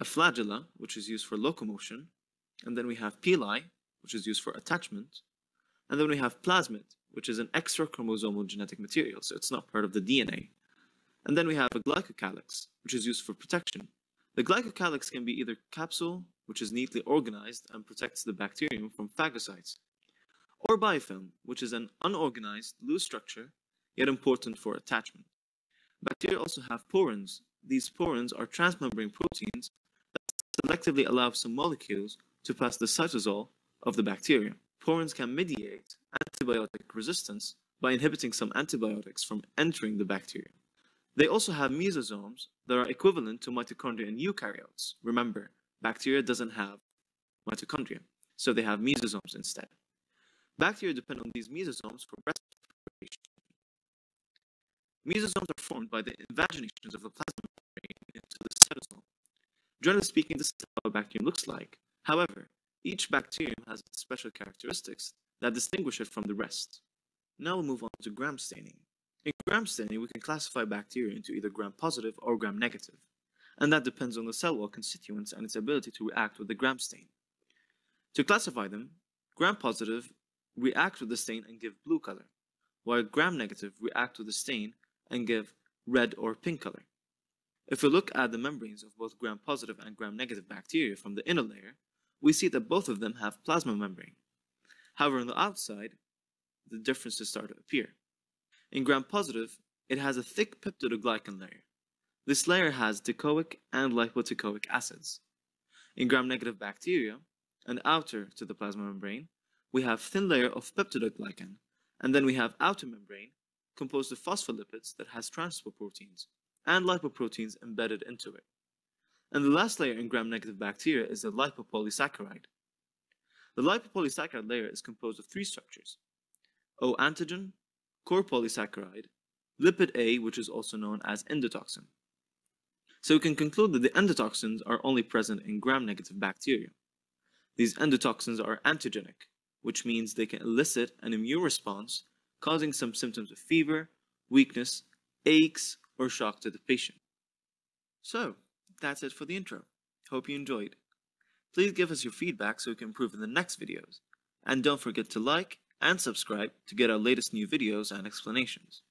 a flagella, which is used for locomotion, and then we have pili, which is used for attachment, and then we have plasmid, which is an extra chromosomal genetic material, so it's not part of the DNA. And then we have a glycocalyx, which is used for protection. The glycocalyx can be either capsule, which is neatly organized and protects the bacterium from phagocytes, or biofilm, which is an unorganized, loose structure, yet important for attachment. Bacteria also have porins. These porins are transmembrane proteins that selectively allow some molecules to pass the cytosol of the bacteria. Porins can mediate antibiotic resistance by inhibiting some antibiotics from entering the bacteria. They also have mesosomes that are equivalent to mitochondria in eukaryotes. Remember, bacteria doesn't have mitochondria, so they have mesosomes instead. Bacteria depend on these mesosomes for respiration. Mesosomes are formed by the invaginations of the plasma membrane into the cytosol. Generally speaking, this is how a bacterium looks like. However, each bacterium has special characteristics that distinguish it from the rest. Now we'll move on to gram staining. In gram staining, we can classify bacteria into either gram-positive or gram-negative, and that depends on the cell wall constituents and its ability to react with the gram stain. To classify them, gram-positive react with the stain and give blue color, while gram-negative react with the stain and give red or pink color. If we look at the membranes of both gram-positive and gram-negative bacteria from the inner layer, we see that both of them have plasma membrane. However, on the outside, the differences start to appear. In gram-positive, it has a thick peptidoglycan layer. This layer has teichoic and lipoteichoic acids. In gram-negative bacteria, and outer to the plasma membrane, we have thin layer of peptidoglycan, and then we have outer membrane composed of phospholipids that has transport proteins and lipoproteins embedded into it. And the last layer in gram-negative bacteria is the lipopolysaccharide. The lipopolysaccharide layer is composed of three structures: O antigen, core polysaccharide, lipid A, which is also known as endotoxin. So we can conclude that the endotoxins are only present in gram-negative bacteria. These endotoxins are antigenic, which means they can elicit an immune response, causing some symptoms of fever, weakness, aches, or shock to the patient. So, that's it for the intro. Hope you enjoyed. Please give us your feedback so we can improve in the next videos. And don't forget to like and subscribe to get our latest new videos and explanations.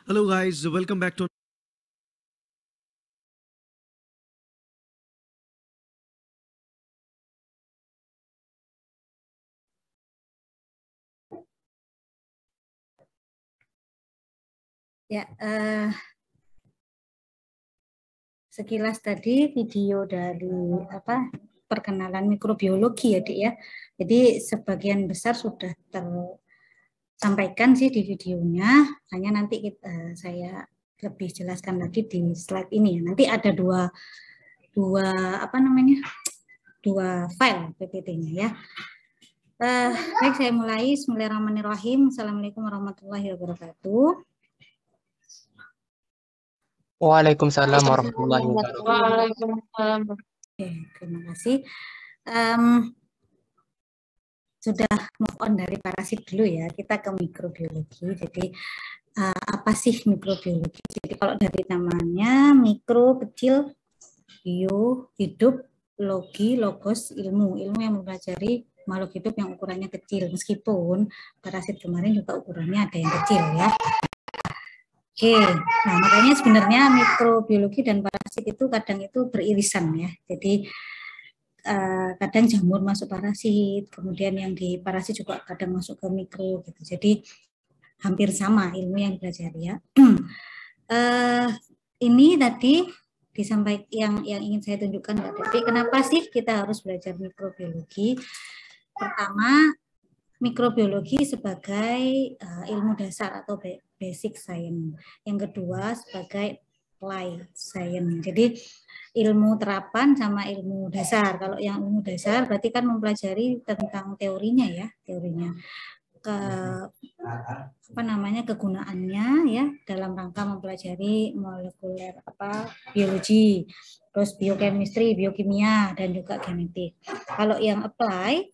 Hello guys, welcome back to ya. Sekilas tadi video dari perkenalan mikrobiologi ya, Dik ya. Jadi sebagian besar sudah tersampaikan sih di videonya, hanya nanti saya lebih jelaskan lagi di slide ini ya. Nanti ada dua file PPT-nya ya. Baik, saya mulai. Bismillahirrahmanirrahim. Assalamualaikum warahmatullahi wabarakatuh. Waalaikumsalam warahmatullahi wabarakatuh. Oke, terima kasih. Sudah move on dari parasit dulu ya, kita ke mikrobiologi. Jadi apa sih mikrobiologi? Jadi kalau dari namanya, mikro kecil, bio hidup, logi logos ilmu yang mempelajari makhluk hidup yang ukurannya kecil, meskipun parasit kemarin juga ukurannya ada yang kecil ya. Oke, nah makanya sebenarnya mikrobiologi dan parasit itu kadang itu beririsan ya. Jadi kadang jamur masuk parasit, kemudian yang di parasit juga kadang masuk ke mikro gitu. Jadi hampir sama ilmu yang dipelajari ya. Ini tadi disampaikan yang ingin saya tunjukkan tadi, kenapa sih kita harus belajar mikrobiologi? Pertama, mikrobiologi sebagai ilmu dasar atau basic science. Yang kedua sebagai applied science. Jadi ilmu terapan sama ilmu dasar. Kalau yang ilmu dasar berarti kan mempelajari tentang teorinya ya, kegunaannya ya dalam rangka mempelajari molekuler biologi, terus biochemistry, biokimia dan juga genetik. Kalau yang apply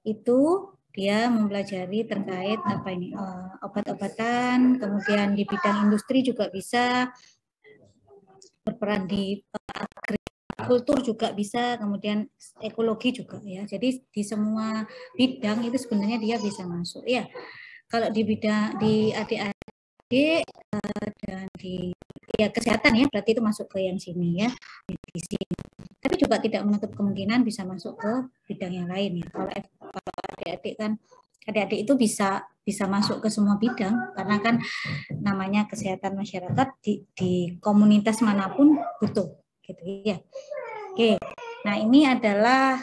itu dia mempelajari terkait apa ini obat-obatan, kemudian di bidang industri juga bisa, berperan di agrikultur juga bisa, kemudian ekologi juga ya. Jadi di semua bidang itu sebenarnya dia bisa masuk ya. Kalau di bidang di adik-adik dan di ya kesehatan ya, berarti itu masuk ke yang sini ya, medisi. Tapi juga tidak menutup kemungkinan bisa masuk ke bidang yang lain ya. Kalau adik-adik kan, adik-adik itu bisa masuk ke semua bidang karena kan namanya kesehatan masyarakat di komunitas manapun butuh gitu ya. Oke, nah ini adalah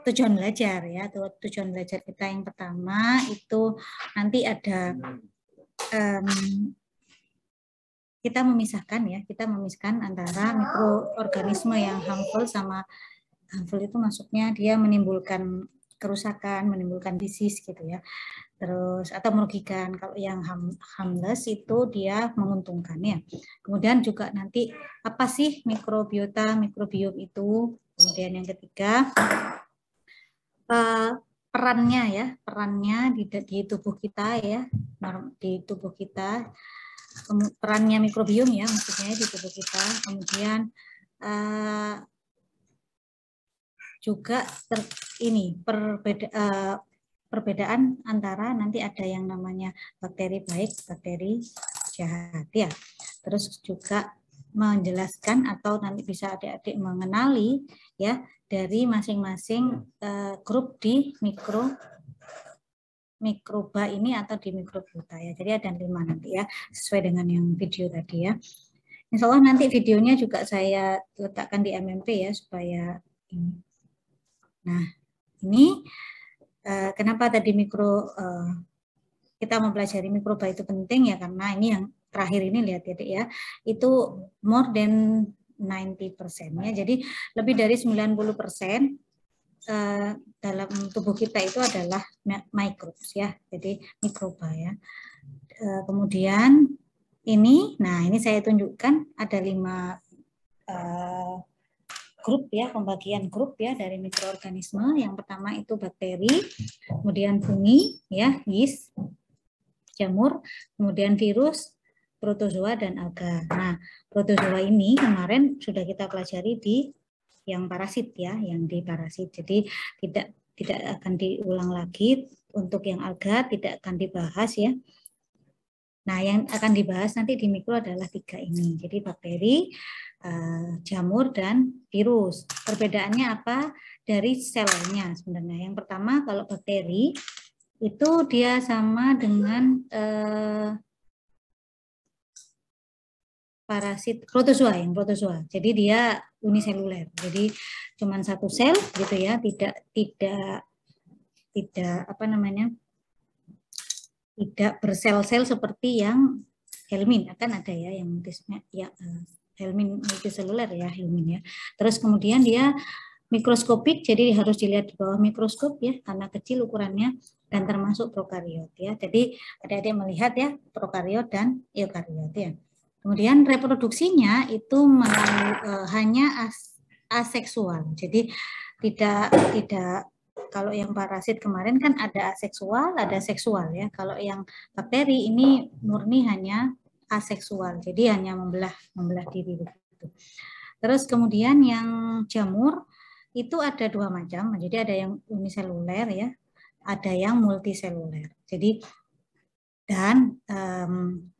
tujuan belajar ya. Tujuan belajar kita yang pertama itu nanti ada kita memisahkan antara mikroorganisme yang harmful sama harmful itu maksudnya dia menimbulkan kerusakan, menimbulkan disease gitu ya. Terus atau merugikan. Kalau yang harmless itu dia menguntungkan ya. Kemudian juga nanti apa sih mikrobiota, mikrobiom itu? Kemudian yang ketiga perannya di tubuh kita ya, di tubuh kita, perannya mikrobiom ya maksudnya di tubuh kita. Kemudian juga perbedaan antara nanti ada yang namanya bakteri baik, bakteri jahat ya. Terus juga menjelaskan atau nanti bisa adik-adik mengenali ya dari masing-masing grup di mikroba ini atau di mikrobiota ya. Jadi ada 5 nanti ya, sesuai dengan yang video tadi ya. Insya Allah nanti videonya juga saya letakkan di MMP ya supaya ini. Nah ini kenapa tadi kita mempelajari mikroba itu penting ya, karena ini yang terakhir ini lihat ya, itu more than 90% ya. Jadi lebih dari 90% dalam tubuh kita itu adalah microbes ya. Jadi mikroba ya. Kemudian ini, nah ini saya tunjukkan ada 5 grup ya, pembagian grup ya dari mikroorganisme. Yang pertama itu bakteri, kemudian fungi ya, yeast, jamur, kemudian virus, protozoa dan alga. Nah, protozoa ini kemarin sudah kita pelajari di yang parasit ya, yang di parasit. Jadi tidak akan diulang lagi. Untuk yang alga tidak akan dibahas ya. Nah, yang akan dibahas nanti di mikro adalah 3 ini. Jadi bakteri, jamur, dan virus. Perbedaannya apa? Dari selnya sebenarnya. Yang pertama kalau bakteri itu dia sama dengan parasit protozoa, yang protozoa. Jadi dia uniseluler. Jadi cuma 1 sel gitu ya, tidak apa namanya? Tidak bersel-sel seperti yang helmin, akan ada ya yang helmin multiseluler ya, helmin ya. Terus kemudian dia mikroskopik, jadi harus dilihat di bawah mikroskop ya, karena kecil ukurannya dan termasuk prokariot ya. Jadi adik-adik melihat ya prokariot dan eukariot ya. Kemudian reproduksinya itu hanya aseksual. Jadi tidak kalau yang parasit kemarin kan ada aseksual, ada seksual ya. Kalau yang bakteri ini murni hanya aseksual. Jadi hanya membelah diri begitu. Terus kemudian yang jamur itu ada 2 macam. Jadi ada yang uniseluler ya, ada yang multiseluler. Jadi dan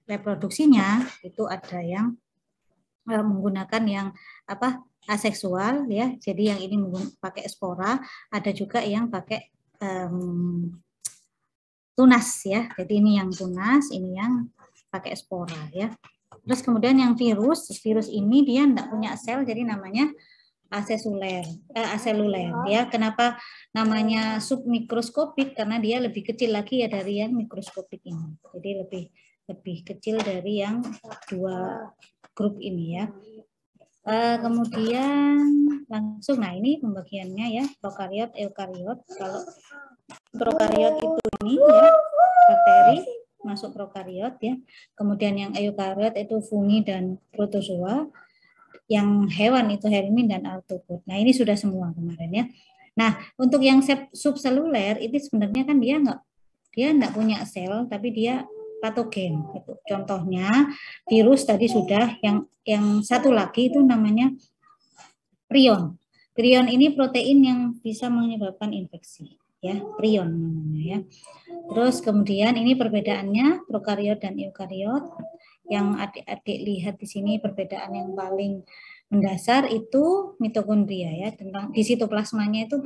reproduksinya itu ada yang menggunakan yang aseksual ya. Jadi yang ini pakai spora, ada juga yang pakai tunas ya. Jadi ini yang tunas, ini yang pakai spora ya. Terus kemudian yang virus ini dia enggak punya sel, jadi namanya aseluler ya. Kenapa namanya submikroskopik? Karena dia lebih kecil lagi ya dari yang mikroskopik ini. Jadi lebih kecil dari yang 2 grup ini ya. Kemudian langsung, nah ini pembagiannya ya, prokariot, eukariot. Kalau prokariot itu ini ya, bakteri masuk prokariot ya. Kemudian yang eukariot itu fungi dan protozoa. Yang hewan itu helmin dan arthropod. Nah ini sudah semua kemarin ya. Nah, untuk yang subseluler itu sebenarnya kan dia nggak punya sel, tapi dia patogen. Gitu. Contohnya virus tadi sudah, yang satu lagi itu namanya prion. Prion ini protein yang bisa menyebabkan infeksi, ya, prion namanya ya. Terus kemudian ini perbedaannya prokariot dan eukariot. Yang adik-adik lihat di sini perbedaan yang paling mendasar itu mitokondria ya, tentang di sitoplasmanya itu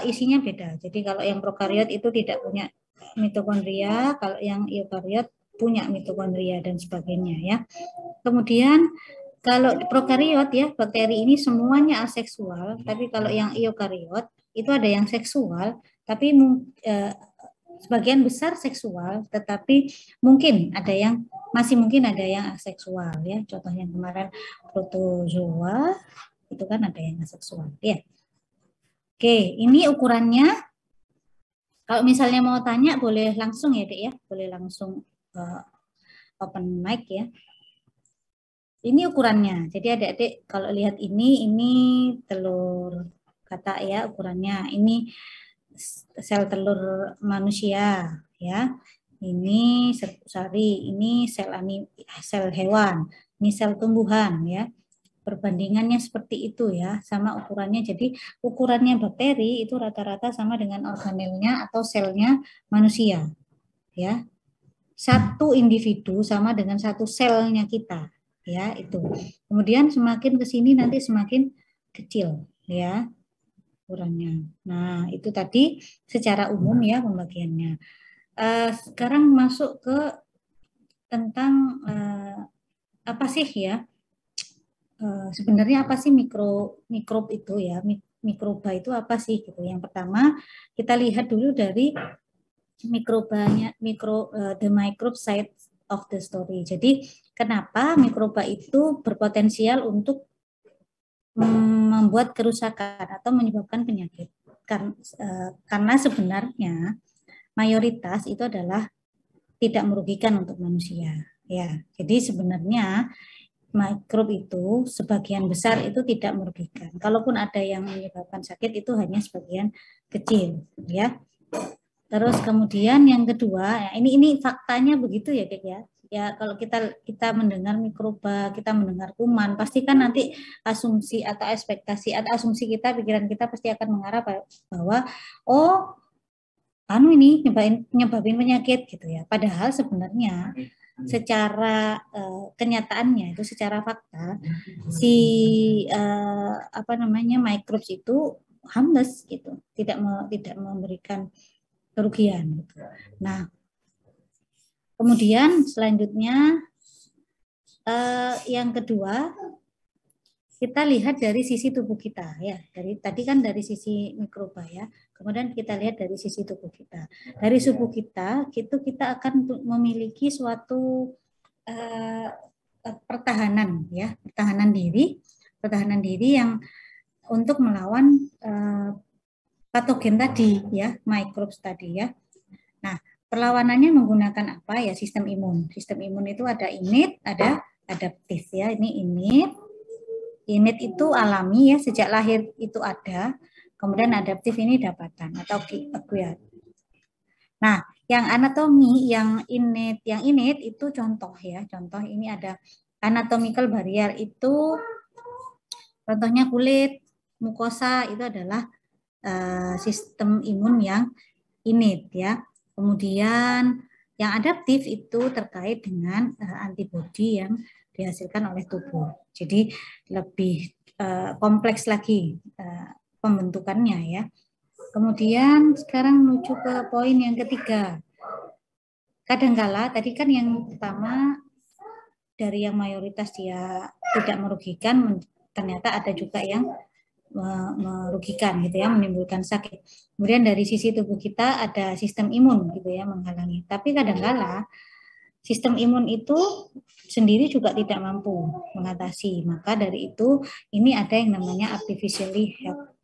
isinya beda. Jadi kalau yang prokariot itu tidak punya mitokondria, kalau yang eukariot punya mitokondria dan sebagainya ya. Kemudian kalau prokariot ya, bakteri ini semuanya aseksual, tapi kalau yang eukariot itu ada yang seksual, tapi sebagian besar seksual, tetapi masih mungkin ada yang aseksual ya. Contohnya kemarin protozoa itu kan ada yang aseksual ya. Oke, ini ukurannya. Kalau misalnya mau tanya boleh langsung ya Dek ya, boleh langsung open mic ya. Ini ukurannya. Jadi adik-adik kalau lihat ini telur kata ya ukurannya. Ini sel telur manusia ya. Ini sari, ini sel hewan, ini sel tumbuhan ya. Perbandingannya seperti itu ya, sama ukurannya. Jadi ukurannya bakteri itu rata-rata sama dengan organelnya atau selnya manusia ya. Satu individu sama dengan satu selnya kita ya, itu. Kemudian semakin ke sini nanti semakin kecil ya ukurannya. Nah, itu tadi secara umum ya pembagiannya. Sekarang masuk ke tentang apa sih ya? Sebenarnya apa sih mikrob itu ya? Mikroba itu apa sih gitu. Yang pertama kita lihat dulu dari mikrobanya, the microbe side of the story. Jadi kenapa mikroba itu berpotensial untuk membuat kerusakan atau menyebabkan penyakit? Karena sebenarnya mayoritas itu adalah tidak merugikan untuk manusia. Ya, jadi sebenarnya mikrob itu sebagian besar itu tidak merugikan. Kalaupun ada yang menyebabkan sakit itu hanya sebagian kecil, ya. Terus kemudian yang kedua, ya ini faktanya begitu ya, Dek ya. Ya kalau kita mendengar mikroba, kita mendengar kuman, pasti kan nanti asumsi atau ekspektasi atau asumsi kita, pikiran kita pasti akan mengarah bahwa ini nyebabin penyakit gitu ya. Padahal sebenarnya secara kenyataannya itu secara fakta microbes itu harmless gitu, tidak memberikan kerugian gitu. Nah, kemudian selanjutnya yang kedua kita lihat dari sisi tubuh kita ya. Tadi kan dari sisi mikroba ya. Kemudian kita lihat dari sisi tubuh kita. Dari tubuh kita itu kita akan memiliki suatu pertahanan ya, pertahanan diri yang untuk melawan patogen tadi ya, microbes tadi ya. Nah, perlawanannya menggunakan apa ya? Sistem imun. Sistem imun itu ada innate, ada adaptif ya. Ini innate. Innate itu alami ya, sejak lahir itu ada. Kemudian adaptif ini dapatan atau acquired. Nah, yang anatomi, yang innate itu contoh ya. Contoh ini ada anatomical barrier itu contohnya kulit, mukosa itu adalah sistem imun yang innate ya. Kemudian yang adaptif itu terkait dengan antibodi yang dihasilkan oleh tubuh. Jadi lebih kompleks lagi pembentukannya ya. Kemudian sekarang menuju ke poin yang ketiga. Kadangkala tadi kan yang pertama dari yang mayoritas dia tidak merugikan, ternyata ada juga yang merugikan gitu ya, menimbulkan sakit. Kemudian dari sisi tubuh kita ada sistem imun gitu ya menghalangi. Tapi kadangkala sistem imun itu sendiri juga tidak mampu mengatasi. Maka dari itu ini ada yang namanya artificially help.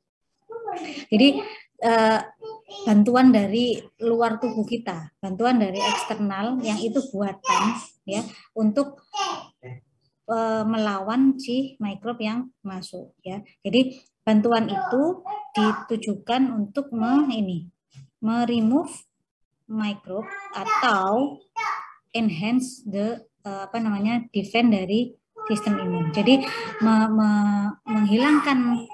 Jadi bantuan dari luar tubuh kita, bantuan dari eksternal yang itu buatan ya untuk melawan si mikrob yang masuk ya. Jadi bantuan itu ditujukan untuk remove microbe atau enhance the defense dari sistem imun. Jadi menghilangkan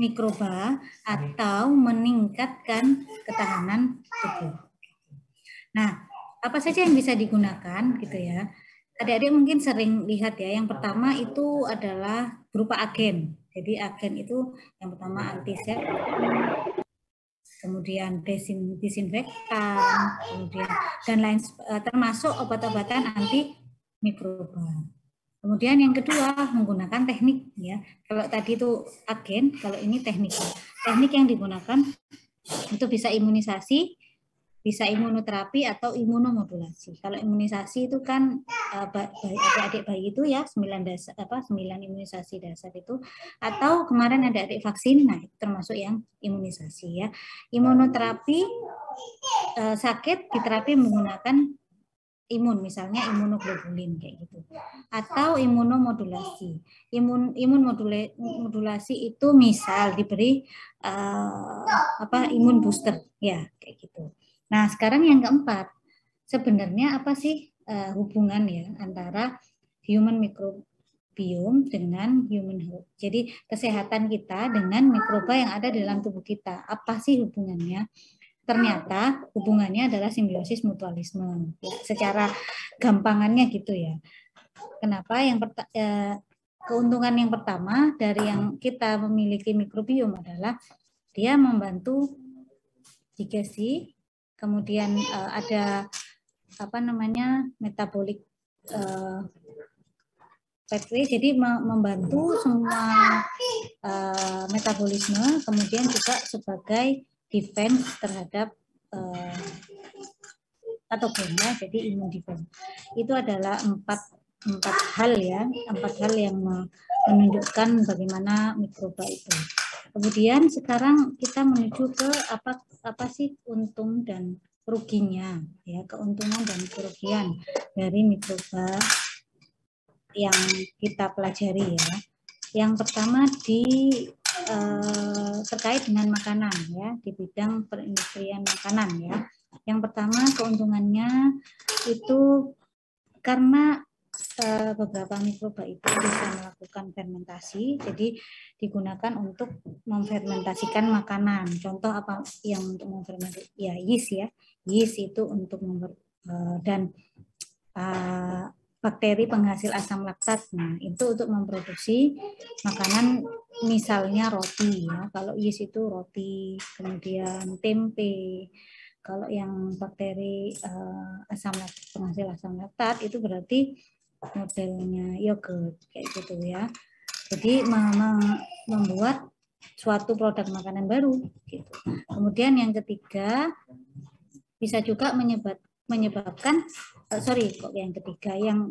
mikroba atau meningkatkan ketahanan tubuh. Nah, apa saja yang bisa digunakan gitu ya? Adik-adik mungkin sering lihat ya. Yang pertama itu adalah berupa agen. Jadi agen itu yang pertama antiseptik, kemudian disinfektan, kemudian dan lain termasuk obat-obatan anti mikroba. Kemudian yang kedua menggunakan teknik ya. Kalau tadi itu agen, kalau ini teknik. Teknik yang digunakan itu bisa imunisasi, bisa imunoterapi atau imunomodulasi. Kalau imunisasi itu kan adik-adik bayi itu ya 9 imunisasi dasar itu, atau kemarin ada adik vaksin, nah itu termasuk yang imunisasi ya. Imunoterapi sakit diterapi menggunakan imun, misalnya imunoglobulin kayak gitu, atau imunomodulasi. Imunmodulasi itu misal diberi imun booster ya kayak gitu. Nah sekarang yang keempat, sebenarnya apa sih hubungan ya antara human microbiome dengan human health? Jadi kesehatan kita dengan mikroba yang ada dalam tubuh kita, apa sih hubungannya? Ternyata hubungannya adalah simbiosis mutualisme. Ya, secara gampangannya gitu ya. Kenapa? Keuntungan yang pertama dari yang kita memiliki mikrobiom adalah dia membantu digesti, kemudian ada metabolic pathway, jadi membantu semua metabolisme, kemudian juga sebagai defense terhadap patogennya, jadi imun defense. Itu adalah empat hal yang menunjukkan bagaimana mikroba itu. Kemudian sekarang kita menuju ke apa sih untung dan ruginya ya, keuntungan dan kerugian dari mikroba yang kita pelajari ya. Yang pertama terkait dengan makanan ya, di bidang perindustrian makanan ya. Yang pertama keuntungannya itu karena beberapa mikroba itu bisa melakukan fermentasi, jadi digunakan untuk memfermentasikan makanan. Contoh apa yang untuk memfermentasi? Ya yeast ya, yeast itu untuk dan bakteri penghasil asam laktat. Nah, itu untuk memproduksi makanan, misalnya roti ya. Kalau yeast itu roti, kemudian tempe. Kalau yang bakteri penghasil asam laktat itu berarti modelnya yogurt kayak gitu ya. Jadi membuat suatu produk makanan baru gitu. Kemudian yang ketiga bisa juga menyebabkan yang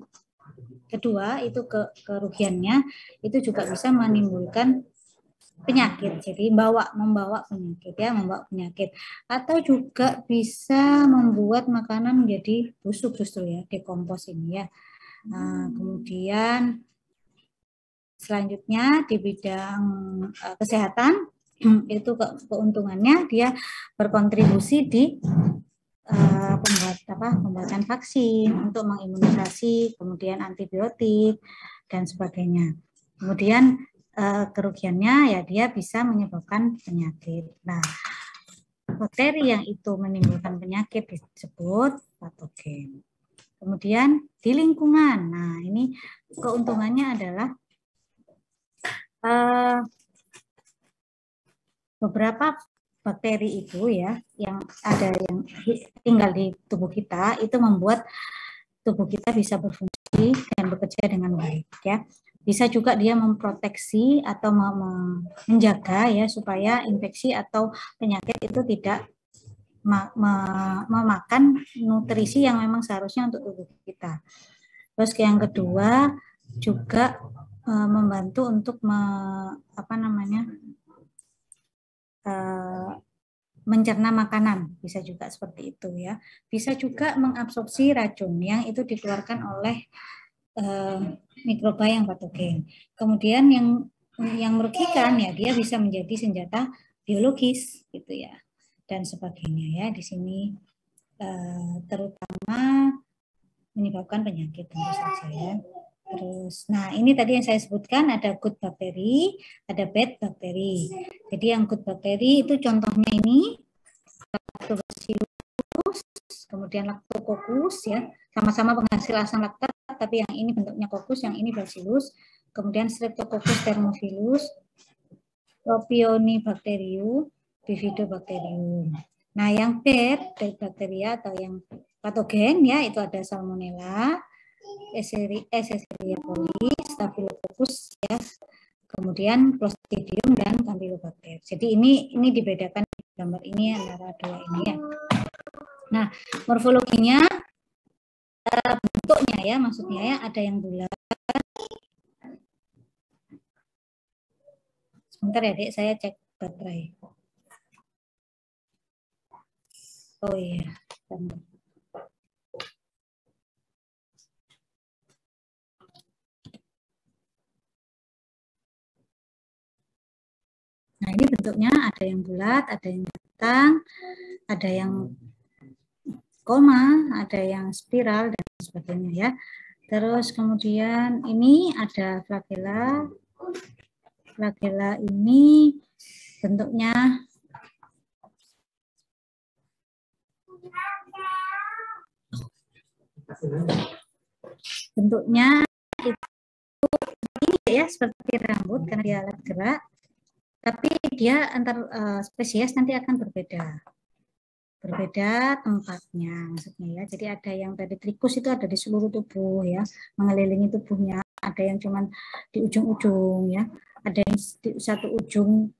kedua itu kerugiannya itu juga bisa menimbulkan penyakit, jadi membawa penyakit atau juga bisa membuat makanan menjadi busuk justru ya, dekompos ini ya. Nah, kemudian selanjutnya di bidang kesehatan itu keuntungannya dia berkontribusi di pembuatan vaksin untuk mengimunisasi, kemudian antibiotik dan sebagainya. Kemudian kerugiannya ya dia bisa menyebabkan penyakit. Nah, bakteri yang itu menimbulkan penyakit disebut patogen. Kemudian di lingkungan, nah ini keuntungannya adalah beberapa bakteri itu ya yang tinggal di tubuh kita itu membuat tubuh kita bisa berfungsi dan bekerja dengan baik ya. Bisa juga dia memproteksi atau menjaga ya supaya infeksi atau penyakit itu tidak memakan nutrisi yang memang seharusnya untuk tubuh kita. Terus yang kedua juga membantu untuk mencerna makanan, bisa juga seperti itu ya. Bisa juga mengabsorpsi racun yang itu dikeluarkan oleh mikroba yang patogen. Kemudian yang yang merugikan ya dia bisa menjadi senjata biologis gitu ya dan sebagainya ya di sini terutama menyebabkan penyakit tentu saja ya. Terus, nah ini tadi yang saya sebutkan ada good bakteri, ada bad bakteri. Jadi yang good bakteri itu contohnya ini Lactobacillus, kemudian Lactococcus ya, sama-sama penghasil asam laktat, tapi yang ini bentuknya coccus, yang ini bacillus. Kemudian Streptococcus thermophilus, Propionibacterium, Bifidobacterium. Nah, yang bad dari bakteria atau yang patogen ya itu ada Salmonella, Escherichia coli, Staphylococcus ya, kemudian Clostridium dan Campylobacter. Jadi ini dibedakan di gambar ini antara dua ini ya. Nah, morfologinya bentuknya ya, maksudnya ya ada yang bulat. Sebentar ya, Dek, saya cek baterai. Oh iya. Nah, ini bentuknya ada yang bulat, ada yang datang, ada yang koma, ada yang spiral dan sebagainya ya. Terus kemudian ini ada flagella. Flagella ini bentuknya itu ini ya seperti rambut karena dia alat gerak, tapi dia antar spesies nanti akan berbeda tempatnya maksudnya ya. Jadi ada yang peritrikus itu ada di seluruh tubuh ya, mengelilingi tubuhnya. Ada yang cuman di ujung-ujung ya, ada yang di satu ujung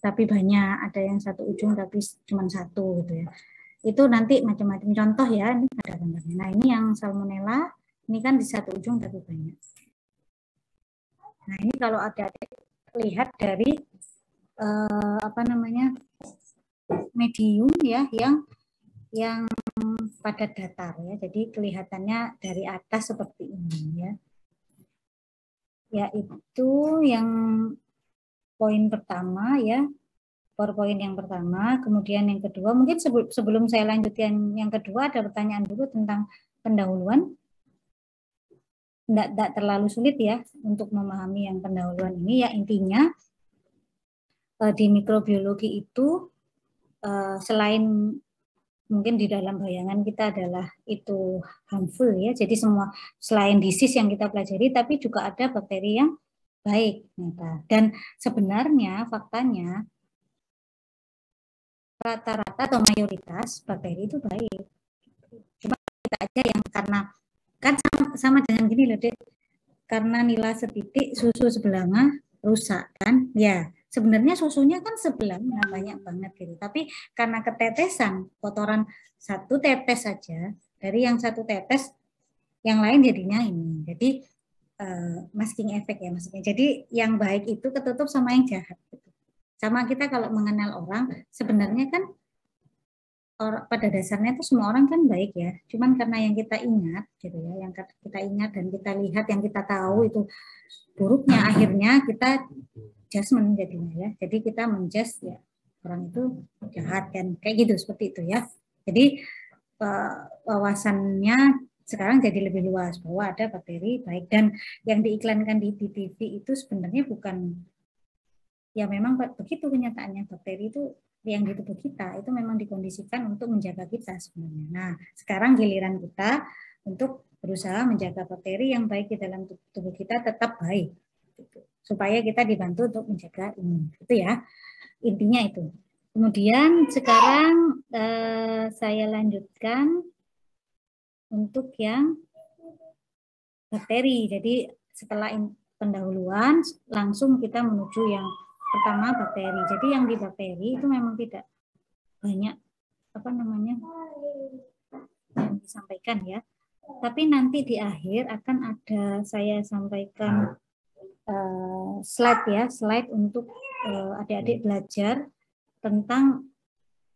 tapi banyak, ada yang satu ujung tapi cuma satu gitu ya. Itu nanti macam-macam contoh ya, ini ada gambarnya. Nah ini yang Salmonella, ini kan di satu ujung tapi banyak. Nah ini kalau ada lihat dari medium ya yang pada datar ya, jadi kelihatannya dari atas seperti ini ya. Yaitu yang poin pertama ya, PowerPoint yang pertama, kemudian yang kedua, mungkin sebelum saya lanjutkan yang kedua ada pertanyaan dulu tentang pendahuluan. Tidak terlalu sulit ya untuk memahami yang pendahuluan ini ya, intinya di mikrobiologi itu selain mungkin di dalam bayangan kita adalah itu harmful ya, jadi semua selain disease yang kita pelajari, tapi juga ada bakteri yang baik. Dan sebenarnya faktanya rata-rata atau mayoritas bakteri itu baik. Cuma kita aja yang karena kan sama dengan gini loh Dek, karena nila setitik susu sebelanga rusak kan ya, sebenarnya susunya kan sebelanga banyak banget gitu, tapi karena ketetesan kotoran satu tetes saja dari yang satu tetes yang lain jadinya ini, jadi masking effect ya maksudnya. Jadi yang baik itu ketutup sama yang jahat gitu. Sama kita kalau mengenal orang, sebenarnya kan pada dasarnya itu semua orang kan baik ya. Cuman karena yang kita ingat gitu ya, yang kita ingat dan kita lihat, yang kita tahu itu buruknya, akhirnya kita judgment jadinya ya. Jadi kita menjudge ya orang itu jahat kan, kayak gitu seperti itu ya. Jadi wawasannya sekarang jadi lebih luas bahwa ada bakteri baik, dan yang diiklankan di TV itu sebenarnya bukan ya, memang begitu kenyataannya. Bakteri itu yang di tubuh kita itu memang dikondisikan untuk menjaga kita sebenarnya. Nah, sekarang giliran kita untuk berusaha menjaga bakteri yang baik di dalam tubuh kita tetap baik, gitu. Supaya kita dibantu untuk menjaga ini, itu ya intinya itu. Kemudian sekarang saya lanjutkan untuk yang bakteri. Jadi setelah pendahuluan langsung kita menuju yang pertama bakteri. Jadi yang di bakteri itu memang tidak banyak yang disampaikan ya. Tapi nanti di akhir akan ada saya sampaikan slide ya, slide untuk adik-adik belajar tentang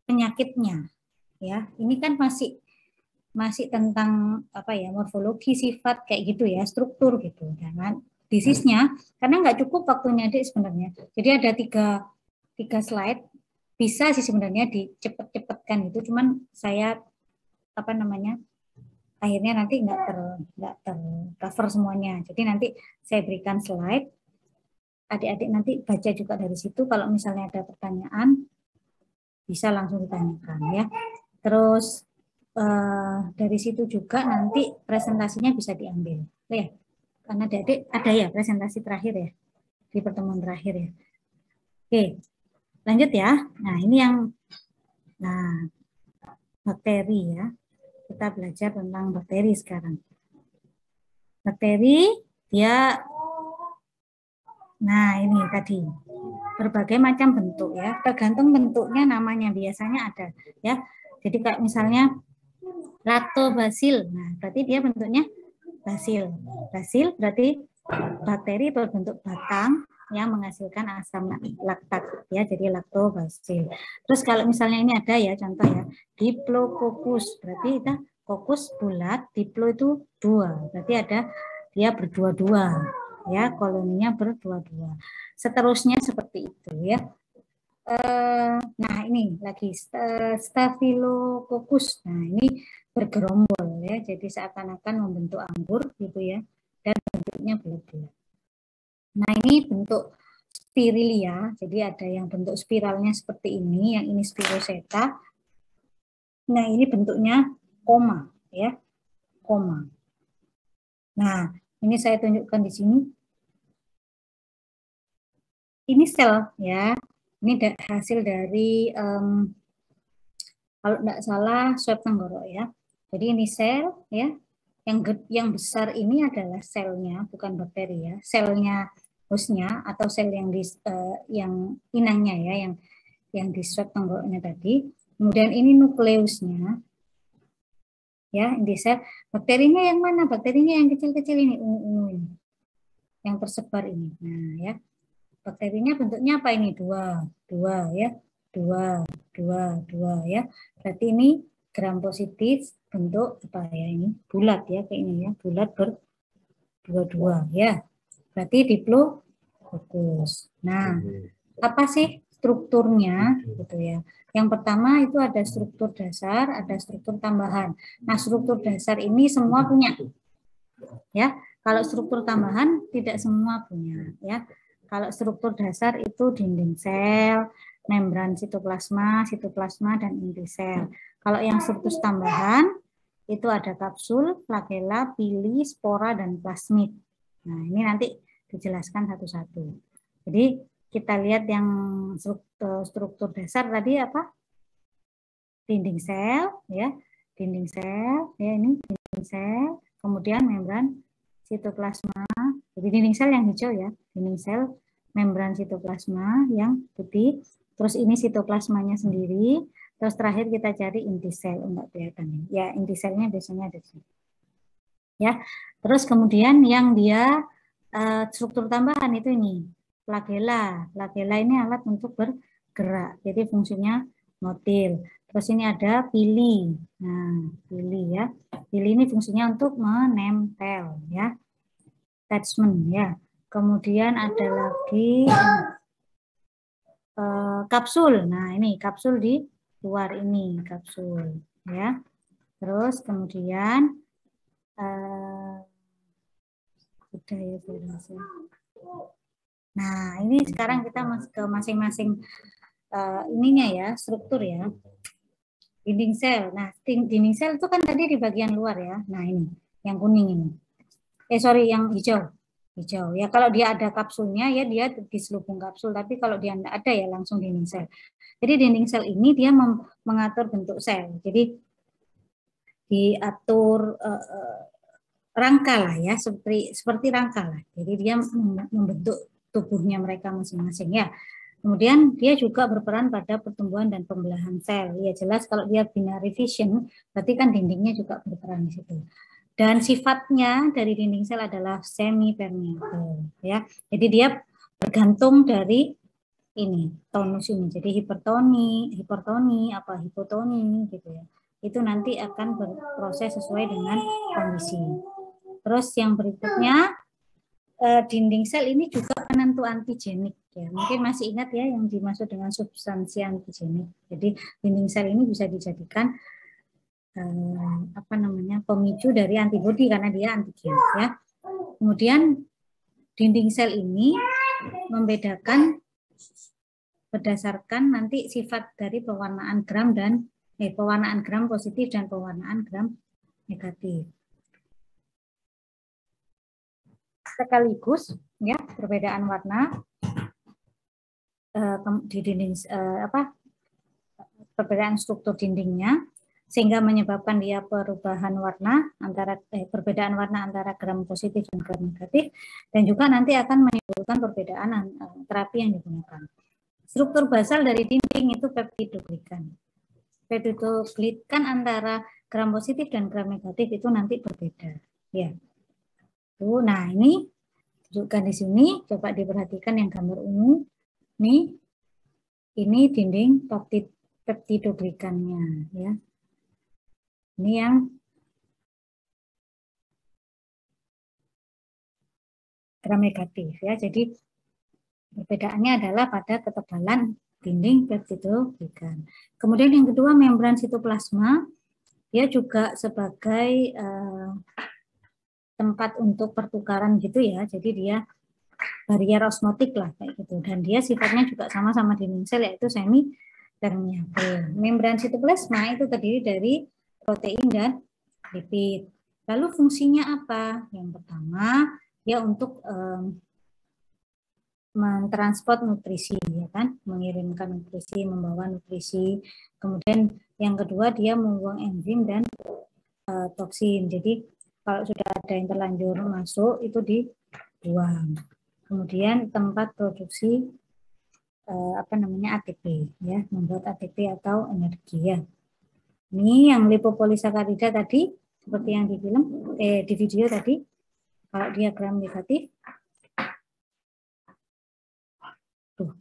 penyakitnya ya. Ini kan masih tentang morfologi, sifat kayak gitu ya, struktur gitu. Jangan disease-nya, karena nggak cukup waktunya Dek sebenarnya. Jadi ada tiga slide, bisa sih sebenarnya dicepet-cepetkan itu, cuman saya akhirnya nanti nggak tercover semuanya. Jadi nanti saya berikan slide, adik-adik nanti baca juga dari situ. Kalau misalnya ada pertanyaan, bisa langsung ditanyakan ya. Terus dari situ juga nanti presentasinya bisa diambil, ya. Karena adik ada ya presentasi terakhir ya di pertemuan terakhir ya. Oke, lanjut ya. Nah ini yang bakteri ya. Kita belajar tentang bakteri sekarang. Bakteri dia, nah ini tadi berbagai macam bentuk ya. Tergantung bentuknya namanya biasanya ada ya. Jadi kayak misalnya lactobacillus, nah berarti dia bentuknya basil. Basil berarti bakteri berbentuk batang yang menghasilkan asam laktat ya, jadi lactobacillus. Terus kalau misalnya ini ada ya contoh ya, Diplococcus, berarti kita kokus bulat, diplo itu 2, berarti ada dia berdua-dua ya, koloninya berdua-dua. Seterusnya seperti itu ya. Nah ini lagi Staphylococcus. Nah ini bergerombol ya, jadi seakan-akan membentuk anggur gitu ya, dan bentuknya bulat-bulat. Nah ini bentuk spirilia, jadi ada yang bentuk spiralnya seperti ini, yang ini spiroseta. Nah ini bentuknya koma ya, koma. Nah ini saya tunjukkan di sini. Ini sel ya, ini hasil dari kalau tidak salah swab tenggorok ya. Jadi ini sel ya, yang besar ini adalah selnya, bukan bakteri ya, selnya hostnya atau sel yang yang inangnya ya, yang di swab tenggoroknya tadi. Kemudian ini nukleusnya ya, ini sel. Bakterinya yang mana? Bakterinya yang kecil-kecil ini, ini, yang tersebar ini. Nah ya, bakterinya bentuknya apa ini? Dua ya, dua ya. Berarti ini gram positif bentuk apa ya, ini bulat ya, kayak ini ya, bulat berdua-dua ya. Berarti diplococcus. Nah, apa sih strukturnya gitu ya? Yang pertama itu ada struktur dasar, ada struktur tambahan. Nah, struktur dasar ini semua punya ya. Kalau struktur tambahan tidak semua punya ya. Kalau struktur dasar itu dinding sel, membran sitoplasma, dan inti sel. Kalau yang struktur tambahan itu ada kapsul, flagella, pili, spora, dan plasmid. Nah, ini nanti dijelaskan satu-satu. Jadi kita lihat yang struktur dasar tadi apa? Dinding sel, ya, dinding sel, ya ini dinding sel, kemudian membran sitoplasma. Jadi dinding sel yang hijau ya, dinding sel, membran sitoplasma yang putih. Terus ini sitoplasmanya sendiri. Terus terakhir kita cari inti sel, enggak kelihatan ya, inti selnya biasanya ada di sini. Ya, terus kemudian yang dia struktur tambahan itu ini flagella. Flagella ini alat untuk bergerak, jadi fungsinya motil. Terus ini ada pili. Nah, pili ya. Pili ini fungsinya untuk menempel ya. Attachment ya. Kemudian ada lagi kapsul. Nah, ini kapsul di luar ini kapsul ya. Terus kemudian nah, ini sekarang kita ke masing-masing ininya ya, struktur ya. Dinding sel. Nah, dinding sel itu kan tadi di bagian luar ya. Nah, ini yang kuning ini. Sorry, yang hijau. Hijau. Ya, kalau dia ada kapsulnya ya dia diselubung kapsul, tapi kalau dia tidak ada ya langsung dinding sel. Jadi dinding sel ini dia mengatur bentuk sel. Jadi diatur rangka lah ya, seperti rangka lah. Jadi dia membentuk tubuhnya mereka masing-masing ya. Kemudian dia juga berperan pada pertumbuhan dan pembelahan sel. Ya jelas kalau dia binary fission, berarti kan dindingnya juga berperan di situ. Dan sifatnya dari dinding sel adalah semi permeable ya. Jadi dia bergantung dari ini tonus ini. Jadi hipertoni, apa hipotoni gitu ya. Itu nanti akan berproses sesuai dengan kondisi. Terus yang berikutnya dinding sel ini juga penentu antigenik ya. Mungkin masih ingat ya yang dimaksud dengan substansi antigenik. Jadi dinding sel ini bisa dijadikan pemicu dari antibodi karena dia antigen ya. Kemudian dinding sel ini membedakan berdasarkan nanti sifat dari pewarnaan gram dan pewarnaan gram positif dan pewarnaan gram negatif. Sekaligus ya perbedaan warna di dinding perbedaan struktur dindingnya sehingga menyebabkan dia perubahan warna perbedaan warna antara gram positif dan gram negatif, dan juga nanti akan menimbulkan perbedaan terapi yang digunakan. Struktur basal dari dinding itu peptidoglikan. Peptidoglikan antara gram positif dan gram negatif itu nanti berbeda. Ya. Nah ini tunjukkan di sini, coba diperhatikan yang gambar ungu. Ini dinding peptidoglikannya, ya. Ini yang gram negatif ya. Jadi perbedaannya adalah pada ketebalan dinding peptidoglikan. Kemudian yang kedua membran sitoplasma, dia juga sebagai tempat untuk pertukaran gitu ya. Jadi dia barrier osmotik lah kayak gitu. Dan dia sifatnya juga sama-sama dinding sel yaitu semi permeabel. Membran sitoplasma itu terdiri dari protein dan lipid. Lalu fungsinya apa? Yang pertama, ya untuk mentransport nutrisi, ya kan? Mengirimkan nutrisi, membawa nutrisi. Kemudian yang kedua, dia membuang enzim dan toksin. Jadi kalau sudah ada yang terlanjur masuk, itu dibuang. Kemudian tempat produksi ATP, ya, membuat ATP atau energi ya. Ini yang lipopolisakarida tadi, seperti yang di di video tadi, kalau dia gram negatif.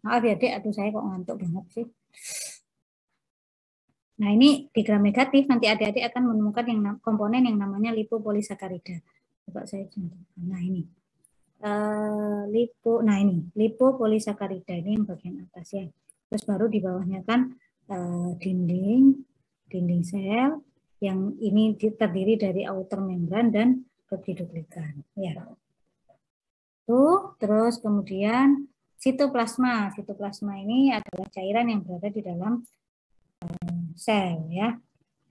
Maaf ya dek, saya kok ngantuk banget sih. Nah ini di gram negatif, nanti adik-adik akan menemukan komponen yang namanya lipopolisakarida. Coba saya contohkan. Nah ini. Lipopolisakarida ini yang bagian atas ya. Terus baru di bawahnya kan dinding sel yang ini terdiri dari outer membran dan peptidoglikan ya. Terus kemudian sitoplasma. Sitoplasma ini adalah cairan yang berada di dalam sel ya.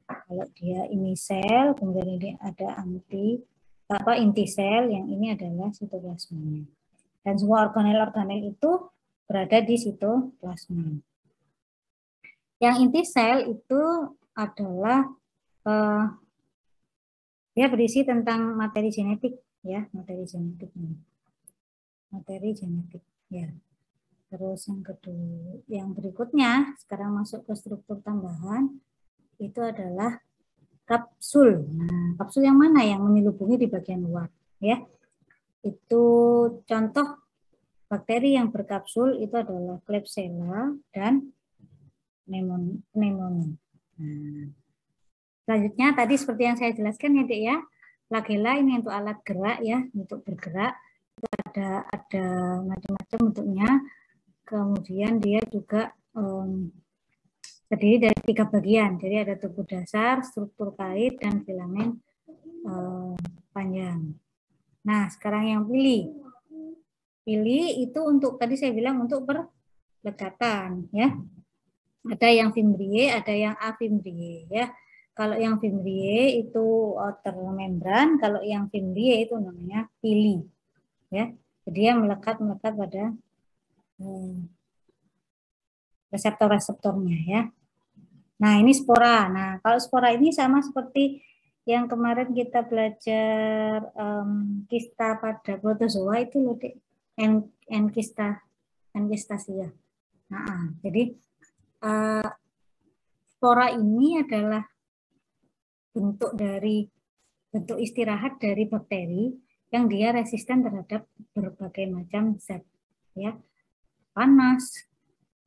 Kalau dia ini sel, kemudian ini ada inti sel, yang ini adalah sitoplasmanya. Dan semua organel-organel itu berada di sitoplasma. Yang inti sel itu adalah dia berisi tentang materi genetik ya, materi genetik ya. Terus yang berikutnya sekarang masuk ke struktur tambahan itu adalah kapsul. Nah, kapsul yang mana yang menyelubungi di bagian luar ya? Itu contoh bakteri yang berkapsul itu adalah Klebsiella dan pneumonia. Nah, selanjutnya tadi seperti yang saya jelaskan ya Dek ya, flagella ini untuk alat gerak ya, untuk bergerak. Itu ada macam-macam bentuknya. Kemudian dia juga terdiri dari 3 bagian. Jadi ada tubuh dasar, struktur kait, dan filamen panjang. Nah, sekarang yang pilih itu untuk tadi saya bilang untuk perlekatan ya. Ada yang fimbriae, ada yang afimbriae ya. Kalau yang fimbriae itu outer membran, kalau yang fimbriae itu namanya pili ya. Jadi dia melekat pada reseptor-reseptornya ya. Nah, ini spora. Nah, kalau spora ini sama seperti yang kemarin kita belajar kista pada protozoa itu loh, enkistasia. Nah, jadi spora ini adalah bentuk istirahat dari bakteri yang dia resisten terhadap berbagai macam zat ya. Panas,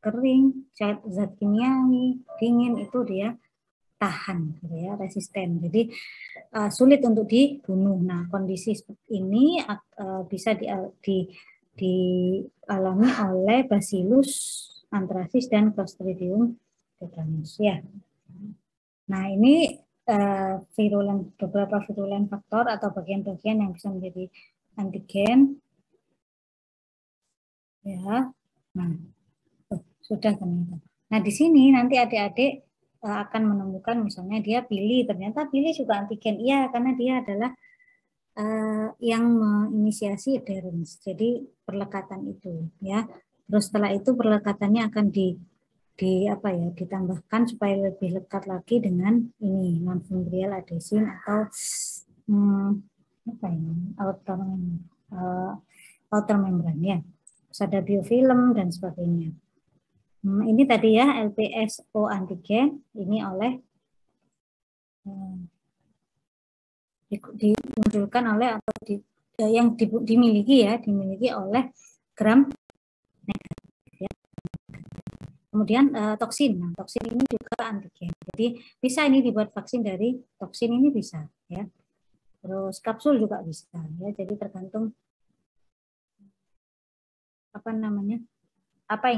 kering, zat kimiawi, dingin itu dia tahan, gitu ya, resisten. Jadi sulit untuk dibunuh. Nah, kondisi seperti ini bisa dialami oleh Bacillus anthracis dan Clostridium tetranus. Ya. Nah, ini beberapa virulen faktor atau bagian-bagian yang bisa menjadi antigen. Ya. Nah, sudah ternyata. Nah, di sini nanti adik-adik akan menemukan misalnya dia ternyata pilih juga antigen. Iya, karena dia adalah yang menginisiasi adherence. Jadi perlekatan itu, ya. Terus setelah itu perlekatannya akan ditambahkan supaya lebih lekat lagi dengan ini non-fungrial adhesin atau outer membrane, ya. Terus ada biofilm dan sebagainya. Ini tadi ya LPSO antigen ini oleh dimunculkan oleh atau dimiliki oleh gram negatif, ya. Kemudian toksin. Nah, toksin ini juga antigen. Jadi bisa ini dibuat vaksin dari toksin ini bisa, ya. Terus kapsul juga bisa, ya. Jadi tergantung apa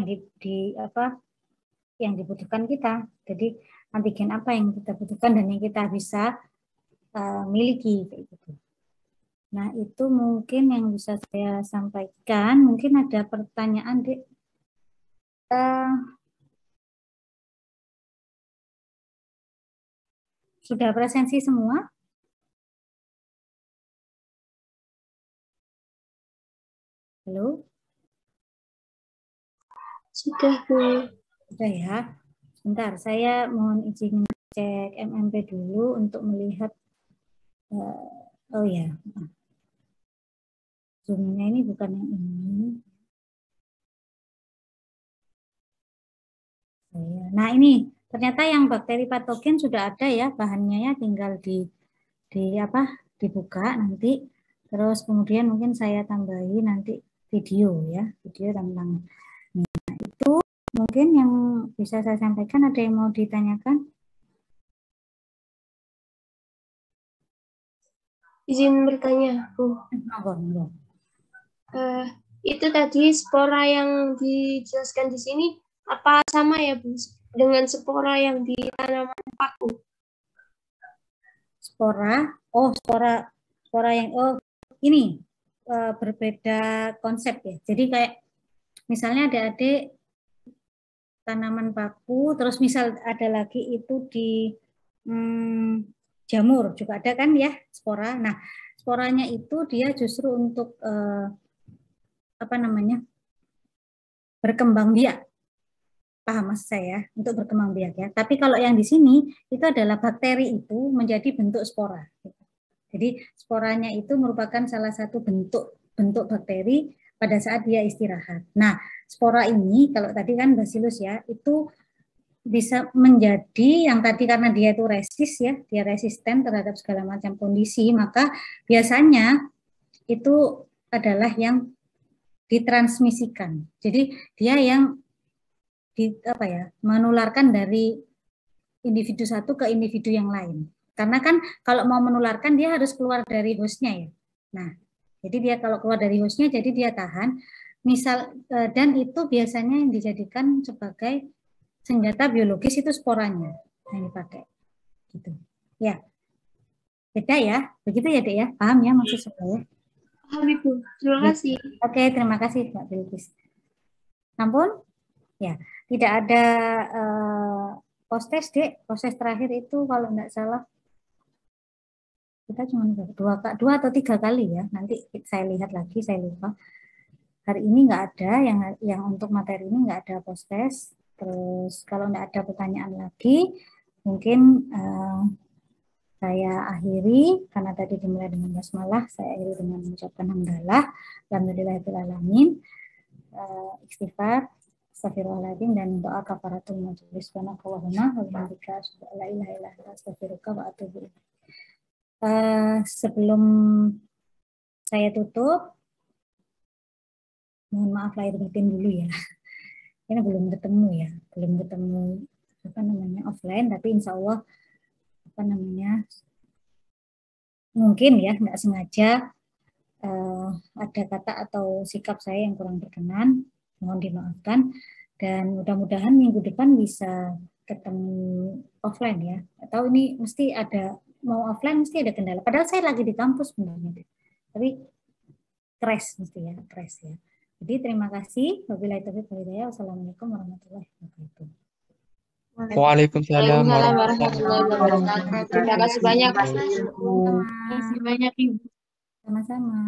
yang dibutuhkan kita. Jadi antigen apa yang kita butuhkan dan yang kita bisa miliki, kayak gitu. Nah, itu mungkin yang bisa saya sampaikan. Mungkin ada pertanyaan, Dek. Sudah presensi semua? Halo? Sudah, Bu. Sudah ya. Sebentar, saya mohon izin cek MMP dulu untuk melihat. Oh ya, zoom-nya ini bukan yang ini. Nah, ini ternyata yang bakteri patogen sudah ada ya bahannya, ya, tinggal dibuka nanti. Terus kemudian mungkin saya tambahi nanti video, ya, video tentang itu. Mungkin yang bisa saya sampaikan, ada yang mau ditanyakan? Izin bertanya, Bu. Itu tadi spora yang dijelaskan di sini apa sama ya, Bu, dengan spora yang di tanaman paku? Spora yang ini berbeda konsep, ya. Jadi kayak misalnya adik-adik tanaman paku, terus misal ada lagi itu di jamur juga ada kan, ya, spora. Nah, sporanya itu dia justru untuk berkembang biak. Paham mas saya, untuk berkembang biak, ya. Tapi kalau yang di sini itu adalah bakteri itu menjadi bentuk spora. Jadi sporanya itu merupakan salah satu bentuk bakteri pada saat dia istirahat. Nah, spora ini kalau tadi kan Bacillus, ya, itu bisa menjadi yang tadi karena dia itu dia resisten terhadap segala macam kondisi, maka biasanya itu adalah yang ditransmisikan. Jadi dia yang menularkan dari individu satu ke individu yang lain. Karena kan kalau mau menularkan dia harus keluar dari hostnya, ya. Nah, jadi dia kalau keluar dari hostnya, jadi dia tahan. Dan itu biasanya yang dijadikan sebagai senjata biologis itu sporanya yang dipakai, gitu. Ya, beda ya, begitu ya, Dek, ya. Paham ya maksud saya? Paham, Ibu. Terima kasih. Oke, terima kasih, Mbak Bilkis. Ampun, ya, tidak ada post-test, Dek. Proses terakhir itu kalau enggak salah kita cuma dua atau 3 kali, ya. Nanti saya lihat lagi, saya lupa. Hari ini enggak ada yang untuk materi ini enggak ada post-test. Terus kalau enggak ada pertanyaan lagi, mungkin saya akhiri karena tadi dimulai dengan basmalah. Saya akhiri dengan mengucapkan hamdalah, alhamdulillahirabbil alamin, istighfar, astagfirullahaladzim, dan doa kafaratul majelis. Subhanakallahumma wa bihamdika asyhadu an la ilaha illa anta astaghfiruka wa atubu ilaik. Sebelum saya tutup, mohon maaf lahir batin dulu, ya. Ini belum ketemu offline, tapi insya Allah apa namanya, mungkin ya nggak sengaja ada kata atau sikap saya yang kurang berkenan, mohon dimaafkan, dan mudah-mudahan minggu depan bisa ketemu offline ya, atau ini mesti ada, mau offline mesti ada kendala, padahal saya lagi di kampus sebenarnya, tapi crash mesti ya, crash ya. Jadi terima kasih. Wabillahi taufiq wal hidayah. Wassalamualaikum warahmatullahi wabarakatuh. Waalaikumsalam Waalaikumsalam warahmatullahi warahmatullahi wabarakatuh. Terima kasih banyak. Sama-sama. Terima kasih banyak Ibu. Sama-sama.